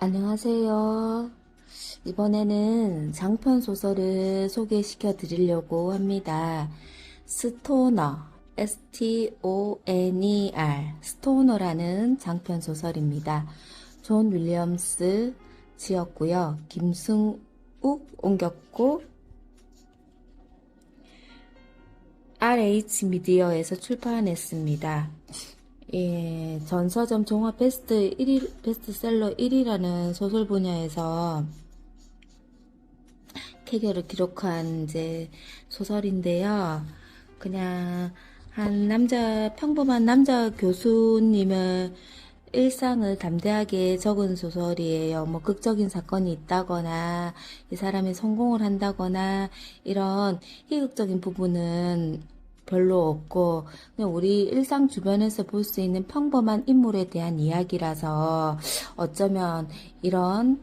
안녕하세요. 이번에는 장편 소설을 소개시켜 드리려고 합니다. 스토너, S-T-O-N-E-R, 스토너라는 장편 소설입니다. 존 윌리엄스 지었고요. 김승욱 옮겼고 RH 미디어에서 출판했습니다. 예, 전서점 종합 베스트셀러 1위라는 소설 분야에서 쾌거를 기록한 이제 소설인데요. 그냥 평범한 남자 교수님의 일상을 담대하게 적은 소설이에요. 뭐 극적인 사건이 있다거나 이 사람이 성공을 한다거나 이런 희극적인 부분은 별로 없고 그냥 우리 일상 주변에서 볼 수 있는 평범한 인물에 대한 이야기라서 어쩌면 이런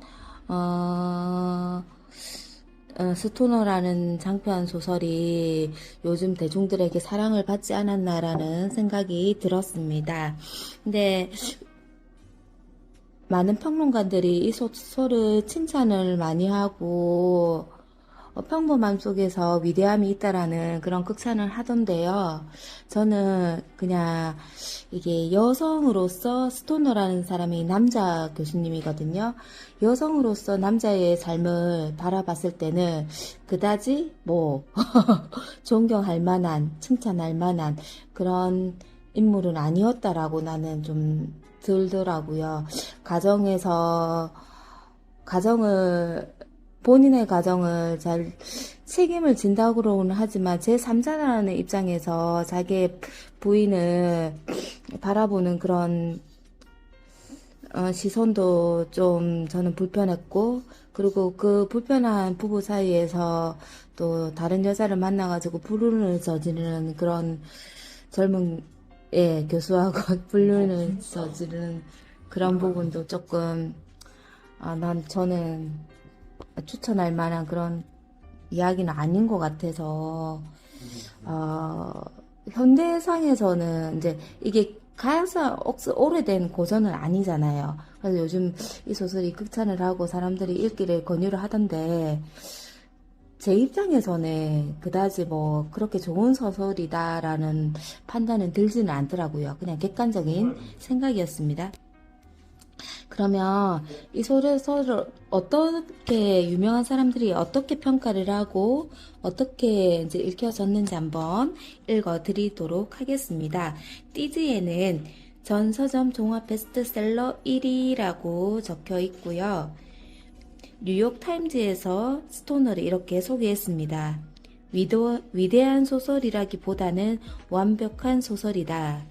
스토너라는 장편 소설이 요즘 대중들에게 사랑을 받지 않았나라는 생각이 들었습니다. 근데 많은 평론가들이 이 소설을 칭찬을 많이 하고 평범함 속에서 위대함이 있다라는 그런 극찬을 하던데요. 저는 그냥 이게 여성으로서 스토너라는 사람이 남자 교수님이거든요. 여성으로서 남자의 삶을 바라봤을 때는 그다지 존경할 만한, 칭찬할 만한 그런 인물은 아니었다라고 나는 좀 들더라고요. 본인의 가정을 잘 책임을 진다고는 하지만 제3자라는 입장에서 자기의 부인을 바라보는 그런 시선도 좀 저는 불편했고, 그리고 그 불편한 부부 사이에서 또 다른 여자를 만나가지고 불륜을 저지르는 그런 젊은 교수하고 불륜을 저지르는 그런 부분도 조금 저는 추천할 만한 그런 이야기는 아닌 것 같아서 현대상에서는 이제 이게 가야사 오래된 고전은 아니잖아요. 그래서 요즘 이 소설이 극찬을 하고 사람들이 읽기를 권유를 하던데 제 입장에서는 그다지 그렇게 좋은 소설이다라는 판단은 들지는 않더라고요. 그냥 객관적인 생각이었습니다. 그러면 이 소설을 어떻게 유명한 사람들이 어떻게 평가를 하고 어떻게 이제 읽혀졌는지 한번 읽어드리도록 하겠습니다. 띠지에는 전 서점 종합 베스트셀러 1위라고 적혀 있고요. 뉴욕 타임즈에서 스토너를 이렇게 소개했습니다. 위대한 소설이라기보다는 완벽한 소설이다.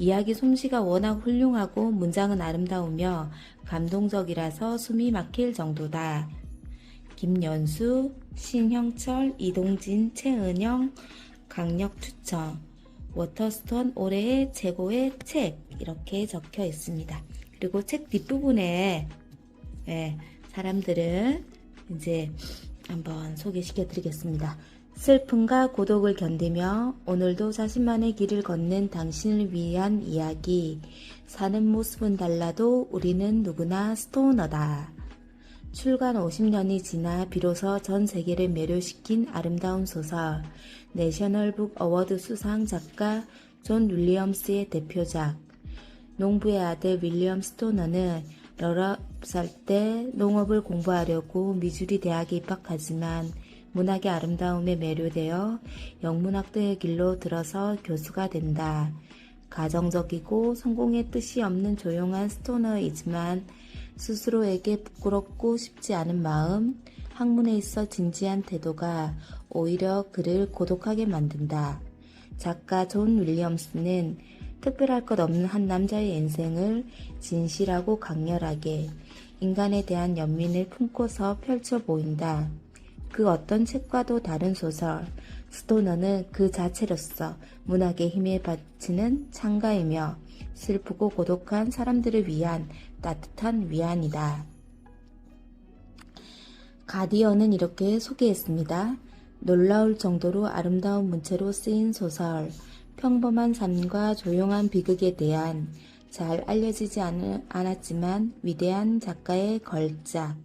이야기 솜씨가 워낙 훌륭하고 문장은 아름다우며 감동적이라서 숨이 막힐 정도다. 김연수, 신형철, 이동진, 최은영, 강력 추천. 워터스톤 올해의 최고의 책 이렇게 적혀 있습니다. 그리고 책 뒷부분에 사람들은 이제 한번 소개시켜 드리겠습니다. 슬픔과 고독을 견디며 오늘도 자신만의 길을 걷는 당신을 위한 이야기. 사는 모습은 달라도 우리는 누구나 스토너다. 출간 50년이 지나 비로소 전 세계를 매료시킨 아름다운 소설. 내셔널북 어워드 수상 작가 존 윌리엄스의 대표작. 농부의 아들 윌리엄 스토너는 19살 때 농업을 공부하려고 미주리 대학에 입학하지만 문학의 아름다움에 매료되어 영문학도의 길로 들어서 교수가 된다. 가정적이고 성공의 뜻이 없는 조용한 스토너이지만 스스로에게 부끄럽고 싶지 않은 마음, 학문에 있어 진지한 태도가 오히려 그를 고독하게 만든다. 작가 존 윌리엄스는 특별할 것 없는 한 남자의 인생을 진실하고 강렬하게 인간에 대한 연민을 품고서 펼쳐 보인다. 그 어떤 책과도 다른 소설, 스토너는 그 자체로서 문학의 힘에 바치는 창가이며 슬프고 고독한 사람들을 위한 따뜻한 위안이다. 가디언은 이렇게 소개했습니다. 놀라울 정도로 아름다운 문체로 쓰인 소설, 평범한 삶과 조용한 비극에 대한 잘 알려지지 않았지만 위대한 작가의 걸작.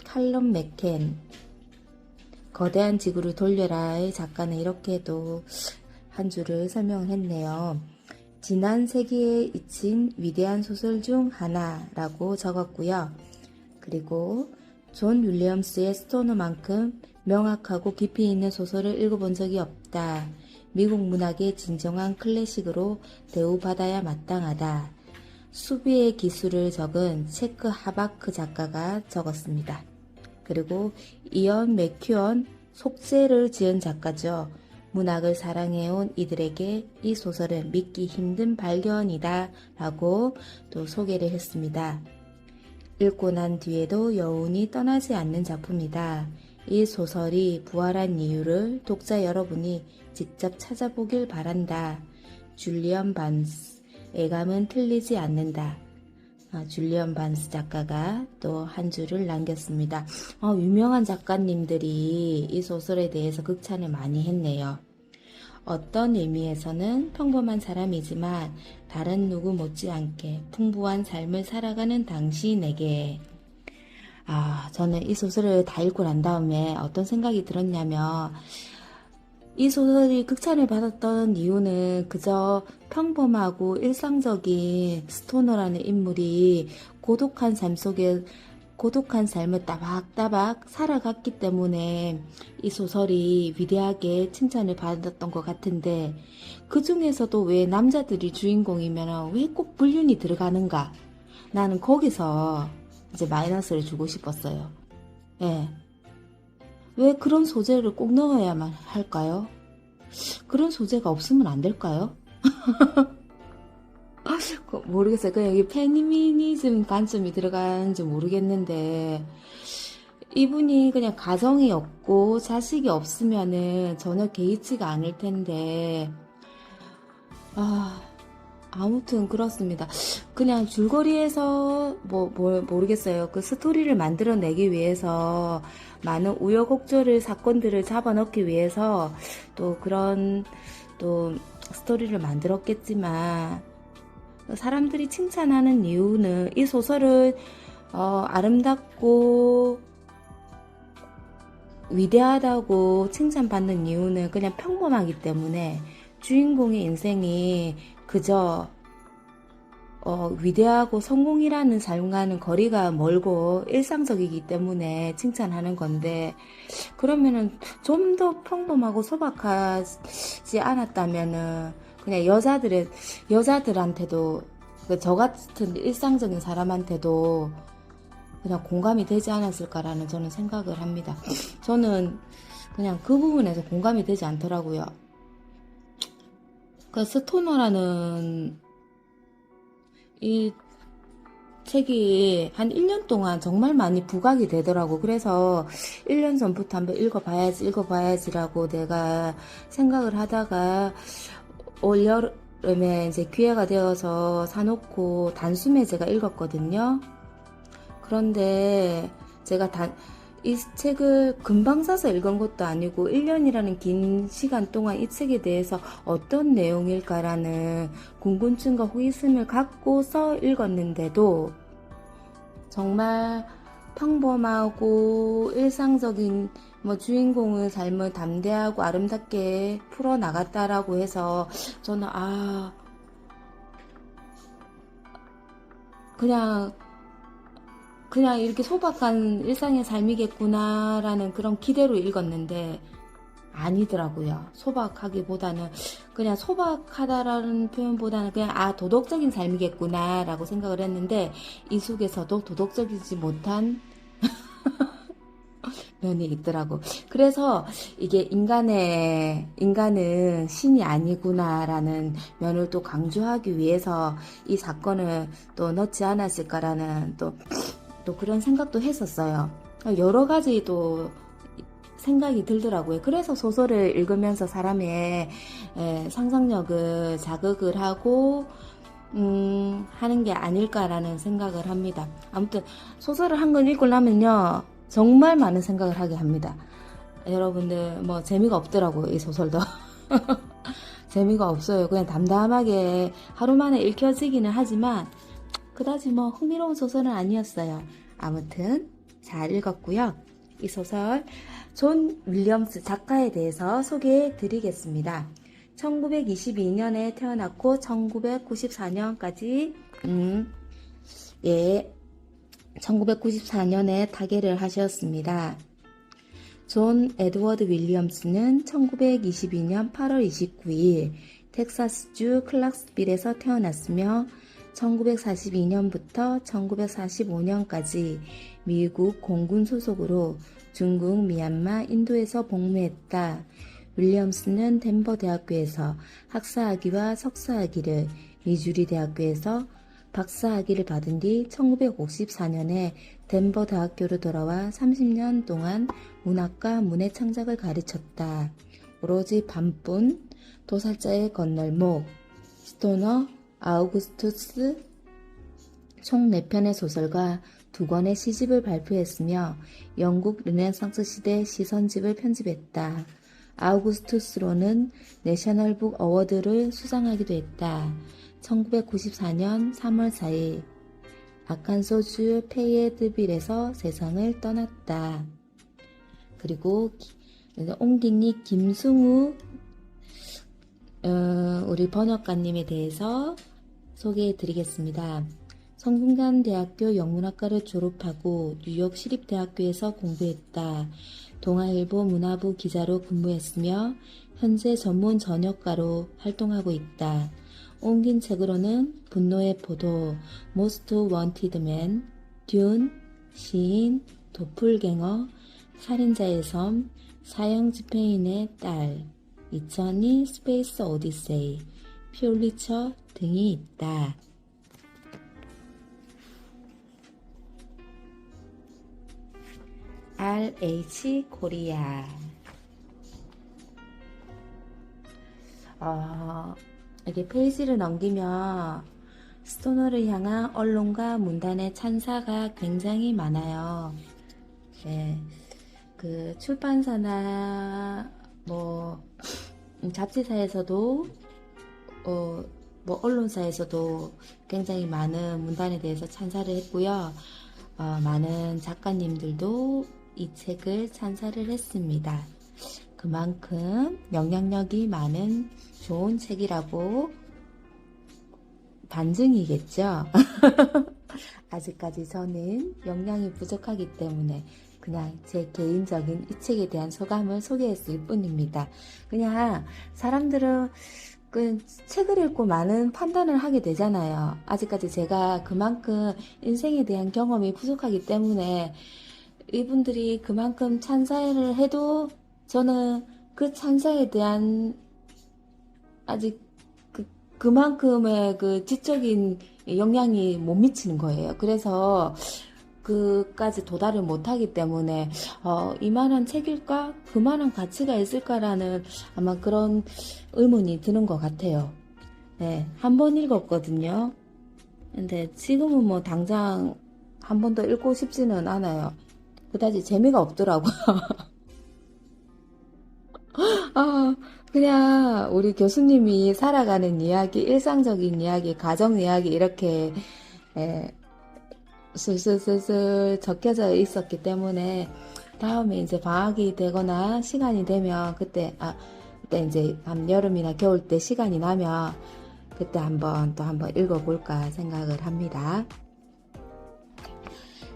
칼럼 맥켄 거대한 지구를 돌려라의 작가는 이렇게도 한 줄을 설명을 했네요. 지난 세기에 잊힌 위대한 소설 중 하나라고 적었고요. 그리고 존 윌리엄스의 스토너만큼 명확하고 깊이 있는 소설을 읽어본 적이 없다. 미국 문학의 진정한 클래식으로 대우받아야 마땅하다. 수비의 기술을 적은 체크 하바크 작가가 적었습니다. 그리고 이언 맥큐언 속죄를 지은 작가죠. 문학을 사랑해온 이들에게 이 소설은 믿기 힘든 발견이다 라고 또 소개를 했습니다. 읽고 난 뒤에도 여운이 떠나지 않는 작품이다. 이 소설이 부활한 이유를 독자 여러분이 직접 찾아보길 바란다. 줄리언 반스, 애감은 틀리지 않는다. 줄리언 반스 작가가 또 한 줄을 남겼습니다. 유명한 작가님들이 이 소설에 대해서 극찬을 많이 했네요. 어떤 의미에서는 평범한 사람이지만 다른 누구 못지않게 풍부한 삶을 살아가는 당신에게. 저는 이 소설을 다 읽고 난 다음에 어떤 생각이 들었냐면, 이 소설이 극찬을 받았던 이유는 그저 평범하고 일상적인 스토너라는 인물이 고독한 삶을 따박따박 살아갔기 때문에 이 소설이 위대하게 칭찬을 받았던 것 같은데, 그 중에서도 왜 남자들이 주인공이면 왜 꼭 불륜이 들어가는가? 나는 거기서 이제 마이너스를 주고 싶었어요. 예. 왜 그런 소재를 꼭 넣어야만 할까요? 그런 소재가 없으면 안 될까요? 모르겠어요. 그냥 여기 페미니즘 관점이 들어가는지 모르겠는데, 이분이 그냥 가정이 없고 자식이 없으면은 전혀 개의치가 않을 텐데, 아무튼 그렇습니다. 그냥 줄거리에서 모르겠어요. 그 스토리를 만들어내기 위해서 많은 우여곡절을 사건들을 잡아넣기 위해서 또 그런 또 스토리를 만들었겠지만, 사람들이 칭찬하는 이유는 이 소설을 아름답고 위대하다고 칭찬받는 이유는 그냥 평범하기 때문에, 주인공의 인생이 그저 위대하고 성공이라는 삶과는 거리가 멀고 일상적이기 때문에 칭찬하는 건데, 그러면은 좀 더 평범하고 소박하지 않았다면은 그냥 여자들한테도, 저 같은 일상적인 사람한테도 그냥 공감이 되지 않았을까라는 저는 생각을 합니다. 저는 그냥 그 부분에서 공감이 되지 않더라고요. 그 스토너라는 이 책이 한 1년 동안 정말 많이 부각이 되더라고. 그래서 1년 전부터 한번 읽어봐야지라고 내가 생각을 하다가 올 여름에 이제 기회가 되어서 사놓고 단숨에 제가 읽었거든요. 그런데 제가 이 책을 금방 사서 읽은 것도 아니고 1년이라는 긴 시간 동안 이 책에 대해서 어떤 내용일까라는 궁금증과 호기심을 갖고서 읽었는데도 정말 평범하고 일상적인 주인공의 삶을 담대하고 아름답게 풀어나갔다라고 해서 저는 그냥 이렇게 소박한 일상의 삶이겠구나라는 그런 기대로 읽었는데 아니더라고요. 소박하기보다는, 그냥 소박하다라는 표현보다는 그냥 도덕적인 삶이겠구나라고 생각을 했는데, 이 속에서도 도덕적이지 못한 면이 있더라고. 그래서 이게 인간은 신이 아니구나라는 면을 또 강조하기 위해서 이 사건을 또 넣지 않았을까라는 또 그런 생각도 했었어요. 여러 가지 또 생각이 들더라고요. 그래서 소설을 읽으면서 사람의 상상력을 자극을 하고 하는 게 아닐까라는 생각을 합니다. 아무튼 소설을 한 권 읽고 나면요 정말 많은 생각을 하게 합니다. 여러분들 재미가 없더라고요, 이 소설도. 재미가 없어요. 그냥 담담하게 하루 만에 읽혀지기는 하지만 그다지 뭐 흥미로운 소설은 아니었어요. 아무튼 잘 읽었고요. 이 소설 존 윌리엄스 작가에 대해서 소개해 드리겠습니다. 1922년에 태어났고 1994년까지 1994년에 타계를 하셨습니다. 존 에드워드 윌리엄스는 1922년 8월 29일 텍사스주 클락스빌에서 태어났으며 1942년부터 1945년까지 미국 공군 소속으로 중국, 미얀마, 인도에서 복무했다. 윌리엄스는 덴버 대학교에서 학사학위와 석사학위를, 미주리 대학교에서 박사학위를 받은 뒤 1954년에 덴버 대학교로 돌아와 30년 동안 문학과 문의 창작을 가르쳤다. 오로지 밤뿐, 도살자의 건널목, 스토너, 아우구스투스 총 4편의 소설과 2권의 시집을 발표했으며 영국 르네상스 시대 시선집을 편집했다. 아우구스투스로는 내셔널북 어워드를 수상하기도 했다. 1994년 3월 4일 아칸소주 페이에드빌에서 세상을 떠났다. 그리고 옹딩리 김승우 우리 번역가님에 대해서 소개해 드리겠습니다. 성균관대학교 영문학과를 졸업하고 뉴욕 시립대학교에서 공부했다. 동아일보 문화부 기자로 근무했으며 현재 전문 전역가로 활동하고 있다. 옮긴 책으로는 분노의 포도, Most Wanted Man, 듄, 시인, 도플갱어, 살인자의 섬, 사형 집행인의 딸, 2002 스페이스 오디세이, 퓰리처 등이 있다. RH 코리아 이렇게 페이지를 넘기면 스토너를 향한 언론과 문단의 찬사가 굉장히 많아요. 네, 그 출판사나 뭐 잡지사에서도 뭐 언론사에서도 굉장히 많은 문단에 대해서 찬사를 했고요. 많은 작가님들도 이 책을 찬사를 했습니다. 그만큼 영향력이 많은 좋은 책이라고 반증이겠죠. 아직까지 저는 역량이 부족하기 때문에 그냥 제 개인적인 이 책에 대한 소감을 소개했을 뿐입니다. 그냥 사람들은 그 책을 읽고 많은 판단을 하게 되잖아요. 아직까지 제가 그만큼 인생에 대한 경험이 부족하기 때문에 이분들이 그만큼 찬사를 해도 저는 그 찬사에 대한 아직 그만큼의 그 지적인 영향이 못 미치는 거예요. 그래서 그까지 도달을 못하기 때문에 이만한 책일까? 그만한 가치가 있을까라는 아마 그런 의문이 드는 것 같아요. 네, 한 번 읽었거든요. 근데 지금은 뭐 당장 한 번 더 읽고 싶지는 않아요. 그다지 재미가 없더라고요. 그냥 우리 교수님이 살아가는 이야기, 일상적인 이야기, 가정 이야기 이렇게 슬슬슬슬 적혀져 있었기 때문에 다음에 이제 방학이 되거나 시간이 되면 그때 이제 여름이나 겨울 때 시간이 나면 그때 한번 읽어볼까 생각을 합니다.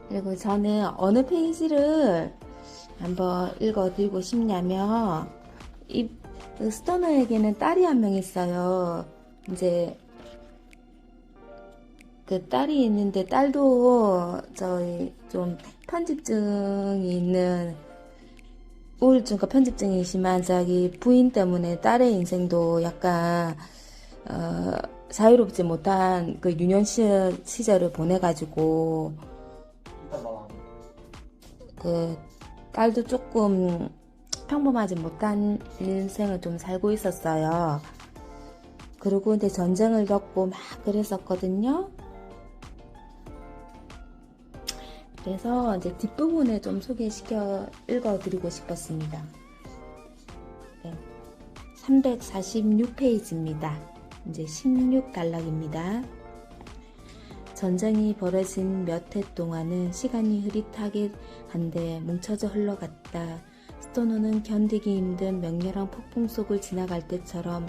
그리고 저는 어느 페이지를 한번 읽어드리고 싶냐면 이 스토너에게는 딸이 한 명 있어요. 이제 그 딸이 있는데 딸도 저희 좀 편집증이 있는 우울증과 편집증이 심한 자기 부인 때문에 딸의 인생도 약간 자유롭지 못한 그 유년 시절을 보내가지고 그 딸도 조금 평범하지 못한 인생을 좀 살고 있었어요. 그리고 이제 전쟁을 겪고 막 그랬었거든요. 그래서 이제 뒷부분을 좀 소개시켜 읽어드리고 싶었습니다. 네. 346페이지입니다. 이제 16단락입니다. 전쟁이 벌어진 몇 해 동안은 시간이 흐릿하게 한데 뭉쳐져 흘러갔다. 스토너는 견디기 힘든 맹렬한 폭풍 속을 지나갈 때처럼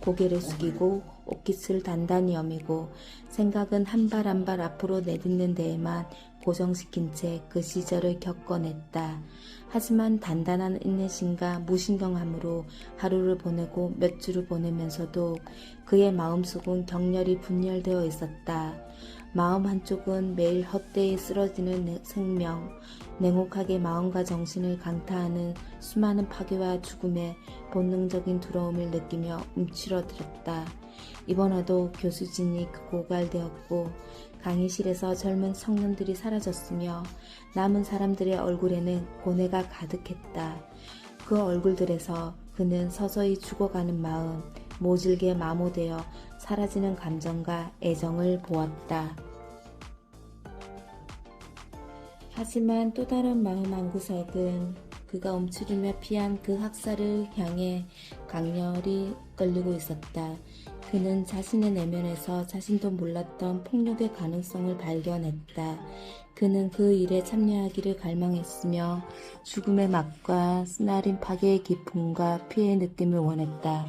고개를 숙이고 옷깃을 단단히 여미고 생각은 한 발 한 발 앞으로 내딛는 데에만 고정시킨 채 그 시절을 겪어냈다. 하지만 단단한 인내심과 무신경함으로 하루를 보내고 몇 주를 보내면서도 그의 마음속은 격렬히 분열되어 있었다. 마음 한쪽은 매일 헛되이 쓰러지는 생명, 냉혹하게 마음과 정신을 강타하는 수많은 파괴와 죽음의 본능적인 두려움을 느끼며 움츠러들었다. 이번에도 교수진이 고갈되었고 강의실에서 젊은 청년들이 사라졌으며 남은 사람들의 얼굴에는 고뇌가 가득했다. 그 얼굴들에서 그는 서서히 죽어가는 마음, 모질게 마모되어 사라지는 감정과 애정을 보았다. 하지만 또 다른 마음 한구석은 그가 움츠리며 피한 그 학살을 향해 강렬히 끌리고 있었다. 그는 자신의 내면에서 자신도 몰랐던 폭력의 가능성을 발견했다. 그는 그 일에 참여하기를 갈망했으며 죽음의 맛과 쓰나린 파괴의 기쁨과 피해의 느낌을 원했다.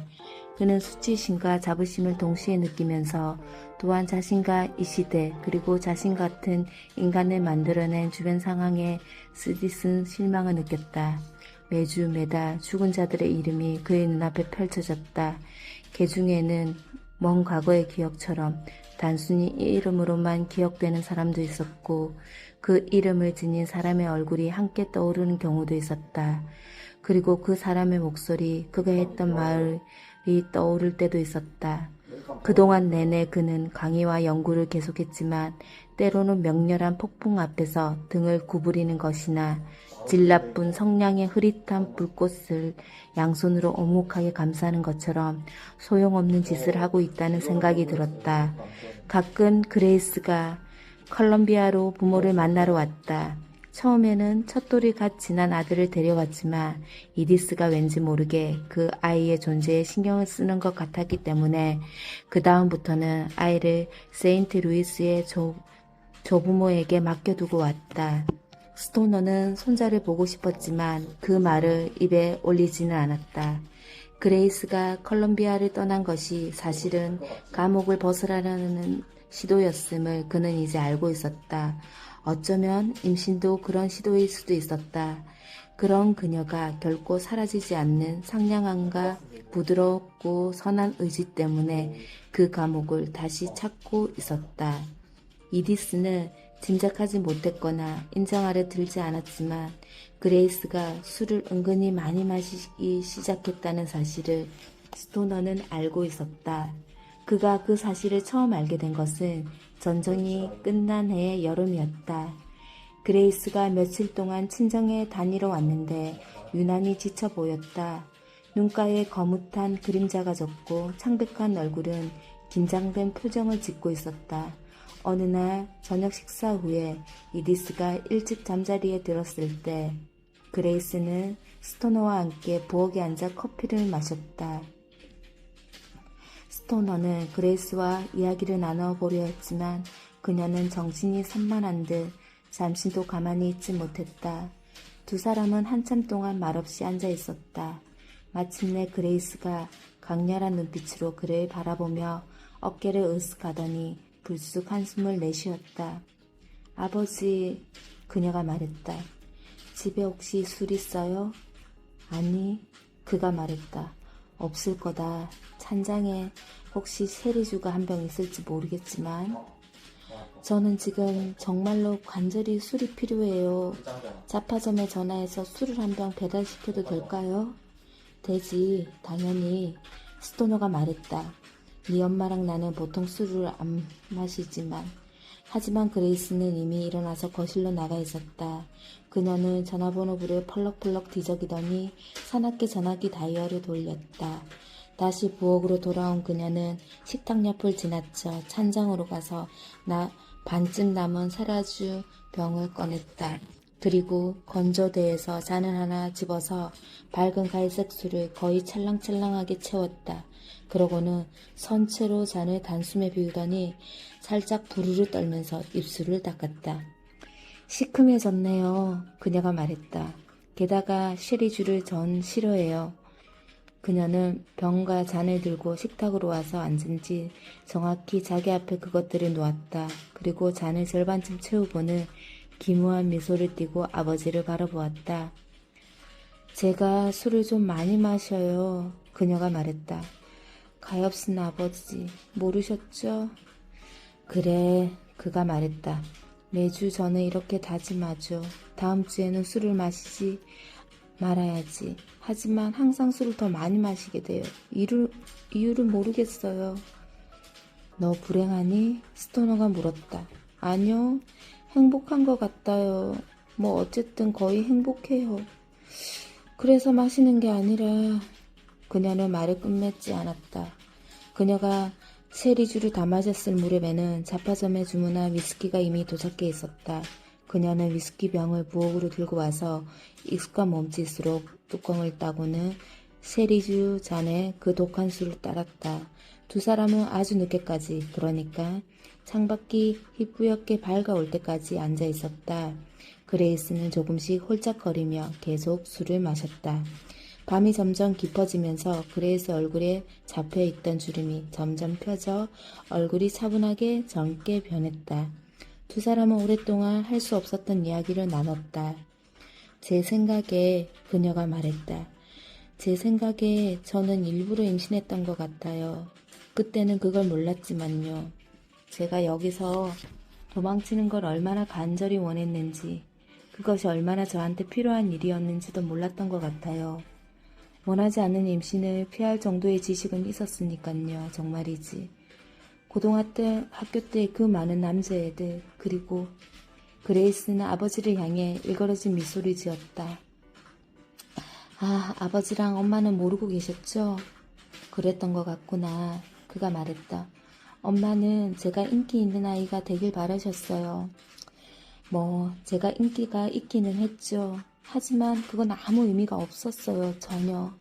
그는 수치심과 자부심을 동시에 느끼면서 또한 자신과 이 시대 그리고 자신 같은 인간을 만들어낸 주변 상황에 쓰디쓴 실망을 느꼈다. 매주 매달 죽은 자들의 이름이 그의 눈앞에 펼쳐졌다. 그 중에는 먼 과거의 기억처럼 단순히 이 이름으로만 기억되는 사람도 있었고 그 이름을 지닌 사람의 얼굴이 함께 떠오르는 경우도 있었다. 그리고 그 사람의 목소리, 그가 했던 말이 떠오를 때도 있었다. 그동안 내내 그는 강의와 연구를 계속했지만 때로는 맹렬한 폭풍 앞에서 등을 구부리는 것이나 질나쁜 성냥의 흐릿한 불꽃을 양손으로 오목하게 감싸는 것처럼 소용없는 짓을 하고 있다는 생각이 들었다. 가끔 그레이스가 컬럼비아로 부모를 만나러 왔다. 처음에는 첫돌이 갓 지난 아들을 데려왔지만 이디스가 왠지 모르게 그 아이의 존재에 신경을 쓰는 것 같았기 때문에 그 다음부터는 아이를 세인트 루이스의 조부모에게 맡겨두고 왔다. 스토너는 손자를 보고 싶었지만 그 말을 입에 올리지는 않았다. 그레이스가 컬럼비아를 떠난 것이 사실은 감옥을 벗어나려는 시도였음을 그는 이제 알고 있었다. 어쩌면 임신도 그런 시도일 수도 있었다. 그런 그녀가 결코 사라지지 않는 상냥함과 부드럽고 선한 의지 때문에 그 감옥을 다시 찾고 있었다. 이디스는 짐작하지 못했거나 인정 아래 들지 않았지만 그레이스가 술을 은근히 많이 마시기 시작했다는 사실을 스토너는 알고 있었다. 그가 그 사실을 처음 알게 된 것은 전쟁이 끝난 해의 여름이었다. 그레이스가 며칠 동안 친정에 다니러 왔는데 유난히 지쳐 보였다. 눈가에 거뭇한 그림자가 졌고 창백한 얼굴은 긴장된 표정을 짓고 있었다. 어느 날 저녁 식사 후에 이디스가 일찍 잠자리에 들었을 때 그레이스는 스토너와 함께 부엌에 앉아 커피를 마셨다. 스토너는 그레이스와 이야기를 나눠보려 했지만 그녀는 정신이 산만한 듯 잠시도 가만히 있지 못했다. 두 사람은 한참 동안 말없이 앉아 있었다. 마침내 그레이스가 강렬한 눈빛으로 그를 바라보며 어깨를 으쓱하더니 불쑥 한숨을 내쉬었다. 아버지, 그녀가 말했다. 집에 혹시 술 있어요? 아니, 그가 말했다. 없을 거다. 찬장에 혹시 세리주가 한 병 있을지 모르겠지만 저는 지금 정말로 간절히 술이 필요해요. 잡화점에 전화해서 술을 한 병 배달시켜도 될까요? 되지, 당연히. 스토너가 말했다. 네 엄마랑 나는 보통 술을 안 마시지만 하지만 그레이스는 이미 일어나서 거실로 나가 있었다. 그녀는 전화번호부를 펄럭펄럭 뒤적이더니 사납게 전화기 다이얼을 돌렸다. 다시 부엌으로 돌아온 그녀는 식탁 옆을 지나쳐 찬장으로 가서 반쯤 남은 세라주 병을 꺼냈다. 그리고 건조대에서 잔을 하나 집어서 밝은 갈색 술을 거의 찰랑찰랑하게 채웠다. 그러고는 선체로 잔을 단숨에 비우더니 살짝 부르르 떨면서 입술을 닦았다. 시큼해졌네요. 그녀가 말했다. 게다가 쉐리주를 전 싫어해요. 그녀는 병과 잔을 들고 식탁으로 와서 앉은 지 정확히 자기 앞에 그것들을 놓았다. 그리고 잔을 절반쯤 채우고는 기묘한 미소를 띠고 아버지를 바라보았다. 제가 술을 좀 많이 마셔요. 그녀가 말했다. 가엾은 아버지, 모르셨죠? 그래, 그가 말했다. 매주 저는 이렇게 다짐하죠. 다음 주에는 술을 마시지 말아야지. 하지만 항상 술을 더 많이 마시게 돼요. 이유를 모르겠어요. 너 불행하니? 스토너가 물었다. 아니요, 행복한 것 같아요. 뭐 어쨌든 거의 행복해요. 그래서 마시는 게 아니라... 그녀는 말을 끝맺지 않았다. 그녀가 쉐리주를 다 마셨을 무렵에는 잡화점에 주문한 위스키가 이미 도착해 있었다. 그녀는 위스키 병을 부엌으로 들고 와서 익숙한 몸짓으로 뚜껑을 따고는 쉐리주 잔에 그 독한 술을 따랐다. 두 사람은 아주 늦게까지, 그러니까 창밖이 희뿌옇게 밝아올 때까지 앉아 있었다. 그레이스는 조금씩 홀짝거리며 계속 술을 마셨다. 밤이 점점 깊어지면서 그레이스 얼굴에 잡혀있던 주름이 점점 펴져 얼굴이 차분하게 젊게 변했다. 두 사람은 오랫동안 할 수 없었던 이야기를 나눴다. 제 생각에, 그녀가 말했다. 제 생각에 저는 일부러 임신했던 것 같아요. 그때는 그걸 몰랐지만요. 제가 여기서 도망치는 걸 얼마나 간절히 원했는지, 그것이 얼마나 저한테 필요한 일이었는지도 몰랐던 것 같아요. 원하지 않는 임신을 피할 정도의 지식은 있었으니깐요. 정말이지. 고등학교 때 그 많은 남자애들, 그리고 그레이스는 아버지를 향해 일그러진 미소를 지었다. 아, 아버지랑 엄마는 모르고 계셨죠? 그랬던 것 같구나. 그가 말했다. 엄마는 제가 인기 있는 아이가 되길 바라셨어요. 뭐 제가 인기가 있기는 했죠. 하지만 그건 아무 의미가 없었어요. 전혀.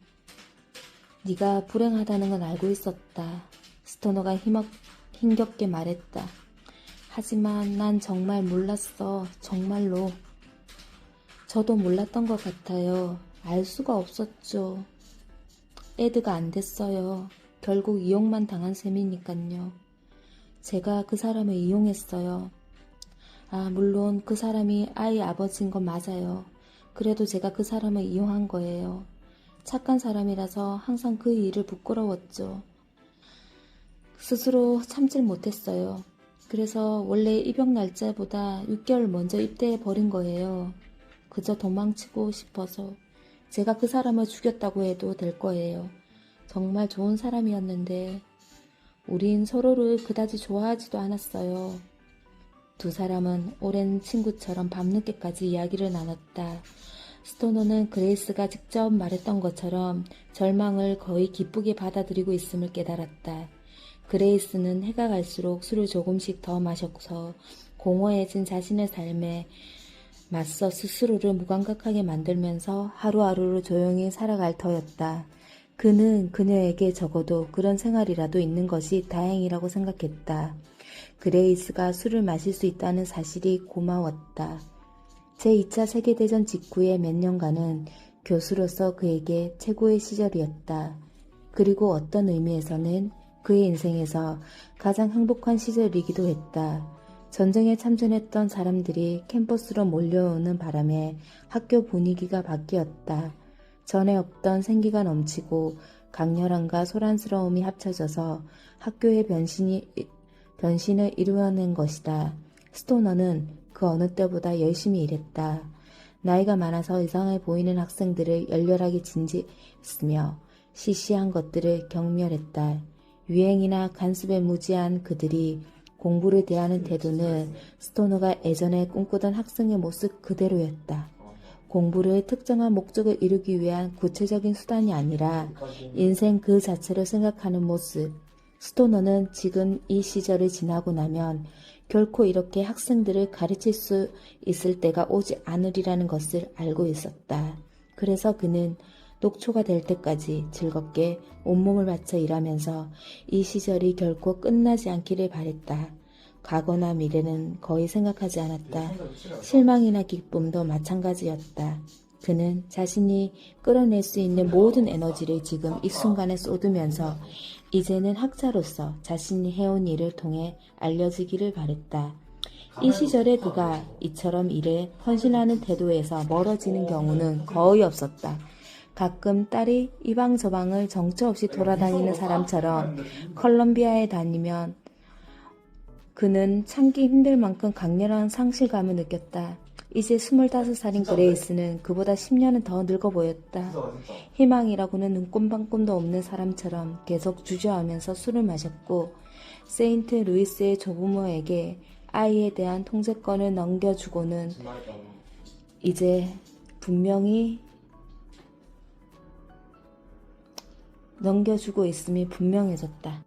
네가 불행하다는 건 알고 있었다. 스토너가 힘겹게 말했다. 하지만 난 정말 몰랐어. 정말로. 저도 몰랐던 것 같아요. 알 수가 없었죠. 애드가 안 됐어요. 결국 이용만 당한 셈이니깐요. 제가 그 사람을 이용했어요. 아, 물론 그 사람이 아이 아버지인 건 맞아요. 그래도 제가 그 사람을 이용한 거예요. 착한 사람이라서 항상 그 일을 부끄러웠죠. 스스로 참질 못했어요. 그래서 원래 입역 날짜보다 6개월 먼저 입대해 버린 거예요. 그저 도망치고 싶어서. 제가 그 사람을 죽였다고 해도 될 거예요. 정말 좋은 사람이었는데 우린 서로를 그다지 좋아하지도 않았어요. 두 사람은 오랜 친구처럼 밤늦게까지 이야기를 나눴다. 스토너는 그레이스가 직접 말했던 것처럼 절망을 거의 기쁘게 받아들이고 있음을 깨달았다. 그레이스는 해가 갈수록 술을 조금씩 더 마셔서 공허해진 자신의 삶에 맞서 스스로를 무감각하게 만들면서 하루하루를 조용히 살아갈 터였다. 그는 그녀에게 적어도 그런 생활이라도 있는 것이 다행이라고 생각했다. 그레이스가 술을 마실 수 있다는 사실이 고마웠다. 제2차 세계대전 직후의 몇 년간은 교수로서 그에게 최고의 시절이었다. 그리고 어떤 의미에서는 그의 인생에서 가장 행복한 시절이기도 했다. 전쟁에 참전했던 사람들이 캠퍼스로 몰려오는 바람에 학교 분위기가 바뀌었다. 전에 없던 생기가 넘치고 강렬함과 소란스러움이 합쳐져서 학교의 변신을 이루어낸 것이다. 스토너는 그 어느 때보다 열심히 일했다. 나이가 많아서 이상해 보이는 학생들을 열렬하게 진지했으며 시시한 것들을 경멸했다. 유행이나 간습에 무지한 그들이 공부를 대하는 태도는 스토너가 예전에 꿈꾸던 학생의 모습 그대로였다. 공부를 특정한 목적을 이루기 위한 구체적인 수단이 아니라 인생 그 자체를 생각하는 모습. 스토너는 지금 이 시절을 지나고 나면 결코 이렇게 학생들을 가르칠 수 있을 때가 오지 않으리라는 것을 알고 있었다. 그래서 그는 녹초가 될 때까지 즐겁게 온몸을 바쳐 일하면서 이 시절이 결코 끝나지 않기를 바랬다. 과거나 미래는 거의 생각하지 않았다. 실망이나 기쁨도 마찬가지였다. 그는 자신이 끌어낼 수 있는 모든 에너지를 지금 이 순간에 쏟으면서 이제는 학자로서 자신이 해온 일을 통해 알려지기를 바랬다. 이 시절에 그가 이처럼 일에 헌신하는 태도에서 멀어지는 경우는 거의 없었다. 가끔 딸이 이방저방을 정처 없이 돌아다니는 사람처럼 컬럼비아에 다니면 그는 참기 힘들 만큼 강렬한 상실감을 느꼈다. 이제 25살인 그레이스는 그보다 10년은 더 늙어 보였다. 희망이라고는 눈꼽만큼도 없는 사람처럼 계속 주저하면서 술을 마셨고 세인트 루이스의 조부모에게 아이에 대한 통제권을 넘겨주고는 이제 분명히 넘겨주고 있음이 분명해졌다.